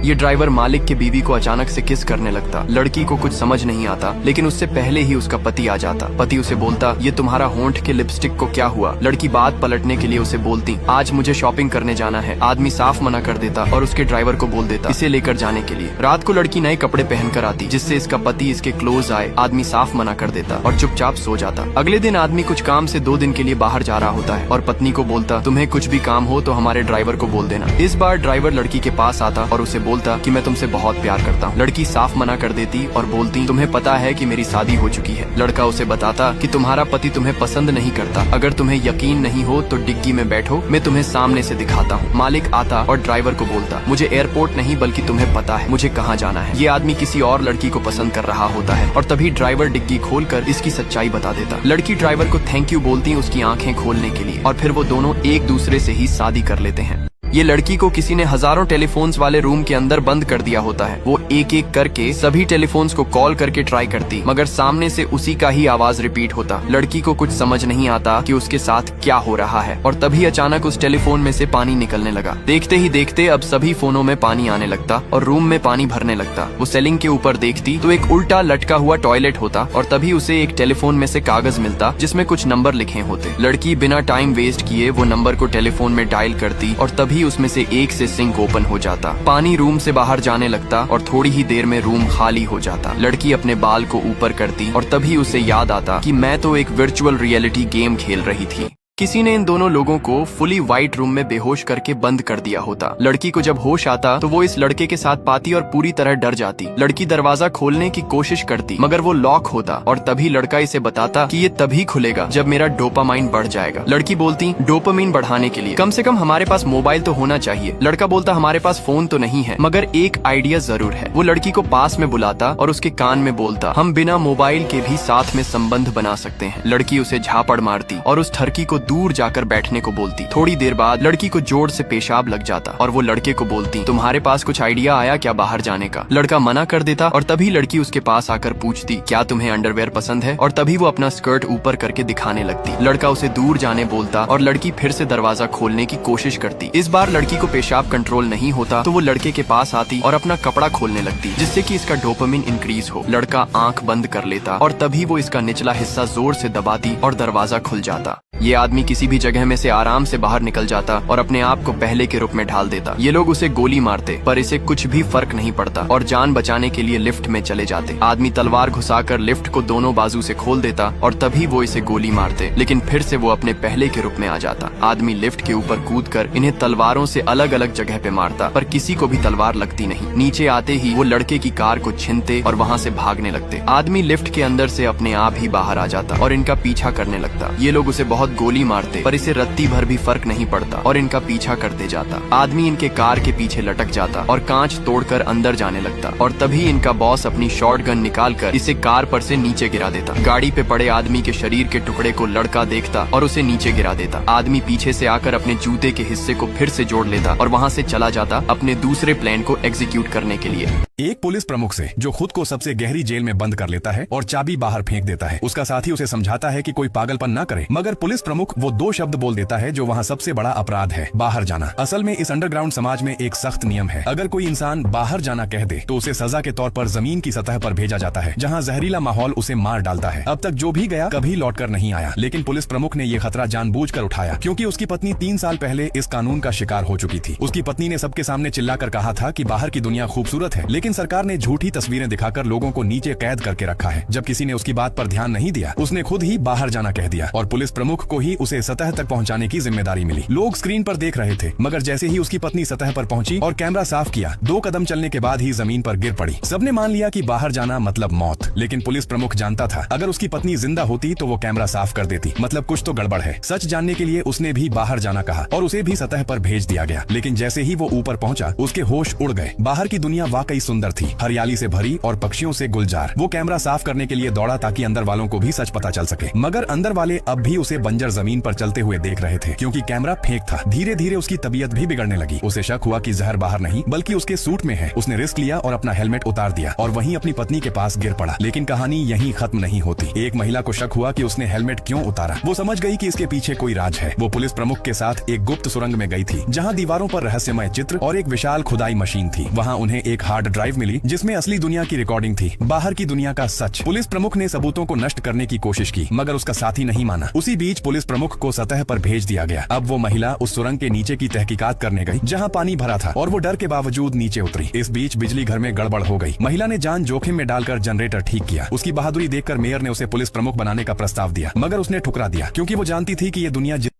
ये ड्राइवर मालिक की बीवी को अचानक से किस करने लगता। लड़की को कुछ समझ नहीं आता, लेकिन उससे पहले ही उसका पति आ जाता। पति उसे बोलता, ये तुम्हारा होंठ के लिपस्टिक को क्या हुआ। लड़की बात पलटने के लिए उसे बोलती, आज मुझे शॉपिंग करने जाना है। आदमी साफ मना कर देता और उसके ड्राइवर को बोल देता इसे लेकर जाने के लिए। रात को लड़की नए कपड़े पहनकर आती, जिससे इसका पति इसके क्लोज आए। आदमी साफ मना कर देता और चुपचाप सो जाता। अगले दिन आदमी कुछ काम से 2 दिन के लिए बाहर जा रहा होता है और पत्नी को बोलता, तुम्हें कुछ भी काम हो तो हमारे ड्राइवर को बोल देना। इस बार ड्राइवर लड़की के पास आता और उसे बोलता कि मैं तुमसे बहुत प्यार करता हूँ। लड़की साफ मना कर देती और बोलती, तुम्हें पता है कि मेरी शादी हो चुकी है। लड़का उसे बताता कि तुम्हारा पति तुम्हें पसंद नहीं करता। अगर तुम्हें यकीन नहीं हो तो डिग्गी में बैठो, मैं तुम्हें सामने से दिखाता हूँ। मालिक आता और ड्राइवर को बोलता, मुझे एयरपोर्ट नहीं बल्कि तुम्हें पता है मुझे कहाँ जाना है। ये आदमी किसी और लड़की को पसंद कर रहा होता है और तभी ड्राइवर डिग्गी खोलकर इसकी सच्चाई बता देता। लड़की ड्राइवर को थैंक यू बोलती उसकी आंखें खोलने के लिए और फिर वो दोनों एक दूसरे से ही शादी कर लेते हैं। ये लड़की को किसी ने हजारों टेलीफोन्स वाले रूम के अंदर बंद कर दिया होता है। वो एक एक करके सभी टेलीफोन्स को कॉल करके ट्राई करती, मगर सामने से उसी का ही आवाज रिपीट होता। लड़की को कुछ समझ नहीं आता कि उसके साथ क्या हो रहा है और तभी अचानक उस टेलीफोन में से पानी निकलने लगा। देखते ही देखते अब सभी फोनों में पानी आने लगता और रूम में पानी भरने लगता। वो सेलिंग के ऊपर देखती तो एक उल्टा लटका हुआ टॉयलेट होता और तभी उसे एक टेलीफोन में से कागज मिलता जिसमें कुछ नंबर लिखे होते। लड़की बिना टाइम वेस्ट किए वो नंबर को टेलीफोन में डायल करती और तभी उसमें से एक से सिंक ओपन हो जाता। पानी रूम से बाहर जाने लगता और थोड़ी ही देर में रूम खाली हो जाता। लड़की अपने बाल को ऊपर करती और तभी उसे याद आता कि मैं तो एक वर्चुअल रियलिटी गेम खेल रही थी। किसी ने इन दोनों लोगों को फुली व्हाइट रूम में बेहोश करके बंद कर दिया होता। लड़की को जब होश आता तो वो इस लड़के के साथ पाती और पूरी तरह डर जाती। लड़की दरवाजा खोलने की कोशिश करती मगर वो लॉक होता और तभी लड़का इसे बताता कि ये तभी खुलेगा जब मेरा डोपामाइन बढ़ जाएगा। लड़की बोलती, डोपामाइन बढ़ाने के लिए कम से कम हमारे पास मोबाइल तो होना चाहिए। लड़का बोलता, हमारे पास फोन तो नहीं है मगर एक आइडिया जरूर है। वो लड़की को पास में बुलाता और उसके कान में बोलता, हम बिना मोबाइल के भी साथ में संबंध बना सकते हैं। लड़की उसे झापड़ मारती और उस ठरकी को दूर जाकर बैठने को बोलती। थोड़ी देर बाद लड़की को जोर से पेशाब लग जाता और वो लड़के को बोलती, तुम्हारे पास कुछ आइडिया आया क्या बाहर जाने का। लड़का मना कर देता और तभी लड़की उसके पास आकर पूछती, क्या तुम्हें अंडरवेयर पसंद है। और तभी वो अपना स्कर्ट ऊपर करके दिखाने लगती। लड़का उसे दूर जाने बोलता और लड़की फिर से दरवाजा खोलने की कोशिश करती। इस बार लड़की को पेशाब कंट्रोल नहीं होता तो वो लड़के के पास आती और अपना कपड़ा खोलने लगती जिससे कि इसका डोपामिन इंक्रीज हो। लड़का आंख बंद कर लेता और तभी वो इसका निचला हिस्सा जोर से दबाती और दरवाजा खुल जाता। ये आदमी किसी भी जगह में से आराम से बाहर निकल जाता और अपने आप को पहले के रूप में ढाल देता। ये लोग उसे गोली मारते पर इसे कुछ भी फर्क नहीं पड़ता और जान बचाने के लिए लिफ्ट में चले जाते। आदमी तलवार घुसाकर लिफ्ट को दोनों बाजू से खोल देता और तभी वो इसे गोली मारते, लेकिन फिर से वो अपने पहले के रूप में आ जाता। आदमी लिफ्ट के ऊपर कूदकर इन्हें तलवारों से अलग अलग जगह पे मारता पर किसी को भी तलवार लगती नहीं। नीचे आते ही वो लड़के की कार को छीनते और वहाँ से भागने लगते। आदमी लिफ्ट के अंदर से अपने आप ही बाहर आ जाता और इनका पीछा करने लगता। ये लोग उसे बहुत गोली मारते पर इसे रत्ती भर भी फर्क नहीं पड़ता और इनका पीछा करते जाता। आदमी इनके कार के पीछे लटक जाता और कांच तोड़कर अंदर जाने लगता और तभी इनका बॉस अपनी शॉटगन निकालकर इसे कार पर से नीचे गिरा देता। गाड़ी पे पड़े आदमी के शरीर के टुकड़े को लड़का देखता और उसे नीचे गिरा देता। आदमी पीछे से आकर अपने जूते के हिस्से को फिर से जोड़ लेता और वहाँ से चला जाता अपने दूसरे प्लान को एग्जीक्यूट करने के लिए। एक पुलिस प्रमुख से जो खुद को सबसे गहरी जेल में बंद कर लेता है और चाबी बाहर फेंक देता है। उसका साथी उसे समझाता है कि कोई पागलपन न करे, मगर पुलिस प्रमुख वो 2 शब्द बोल देता है जो वहाँ सबसे बड़ा अपराध है, बाहर जाना। असल में इस अंडरग्राउंड समाज में एक सख्त नियम है, अगर कोई इंसान बाहर जाना कह दे तो उसे सजा के तौर पर जमीन की सतह पर भेजा जाता है, जहाँ जहरीला माहौल उसे मार डालता है। अब तक जो भी गया कभी लौट कर नहीं आया, लेकिन पुलिस प्रमुख ने ये खतरा जानबूझकर उठाया क्योंकि उसकी पत्नी 3 साल पहले इस कानून का शिकार हो चुकी थी। उसकी पत्नी ने सबके सामने चिल्लाकर कहा था कि बाहर की दुनिया खूबसूरत है, लेकिन सरकार ने झूठी तस्वीरें दिखाकर लोगों को नीचे कैद करके रखा है। जब किसी ने उसकी बात पर ध्यान नहीं दिया, उसने खुद ही बाहर जाना कह दिया और पुलिस प्रमुख को ही उसे सतह तक पहुंचाने की जिम्मेदारी मिली। लोग स्क्रीन पर देख रहे थे, मगर जैसे ही उसकी पत्नी सतह पर पहुंची और कैमरा साफ किया, 2 कदम चलने के बाद ही जमीन पर गिर पड़ी। सबने मान लिया कि बाहर जाना मतलब मौत, लेकिन पुलिस प्रमुख जानता था अगर उसकी पत्नी जिंदा होती तो वो कैमरा साफ कर देती, मतलब कुछ तो गड़बड़ है। सच जानने के लिए उसने भी बाहर जाना कहा और उसे भी सतह पर भेज दिया गया, लेकिन जैसे ही वो ऊपर पहुंचा उसके होश उड़ गए। बाहर की दुनिया वाकई सुंदर थी, हरियाली से भरी और पक्षियों से गुलजार। वो कैमरा साफ करने के लिए दौड़ा ताकि अंदर वालों को भी सच पता चल सके, मगर अंदर वाले अब भी उसे बंजर जमीन जमीन पर चलते हुए देख रहे थे क्योंकि कैमरा फेक था। धीरे धीरे उसकी तबीयत भी बिगड़ने लगी। उसे शक हुआ कि जहर बाहर नहीं बल्कि उसके सूट में है। उसने रिस्क लिया और अपना हेलमेट उतार दिया और वहीं अपनी पत्नी के पास गिर पड़ा। लेकिन कहानी यहीं खत्म नहीं होती। एक महिला को शक हुआ कि उसने हेलमेट क्यों उतारा। वो समझ गई कि इसके पीछे कोई राज है। वो पुलिस प्रमुख के साथ एक गुप्त सुरंग में गई थी जहाँ दीवारों पर रहस्यमय चित्र और एक विशाल खुदाई मशीन थी। वहाँ उन्हें एक हार्ड ड्राइव मिली जिसमें असली दुनिया की रिकॉर्डिंग थी, बाहर की दुनिया का सच। पुलिस प्रमुख ने सबूतों को नष्ट करने की कोशिश की मगर उसका साथी नहीं माना। उसी बीच पुलिस प्रमुख को सतह पर भेज दिया गया। अब वो महिला उस सुरंग के नीचे की तहकीकात करने गई जहाँ पानी भरा था और वो डर के बावजूद नीचे उतरी। इस बीच बिजली घर में गड़बड़ हो गई। महिला ने जान जोखिम में डालकर जनरेटर ठीक किया। उसकी बहादुरी देखकर मेयर ने उसे पुलिस प्रमुख बनाने का प्रस्ताव दिया मगर उसने ठुकरा दिया क्योंकि वो जानती थी कि ये दुनिया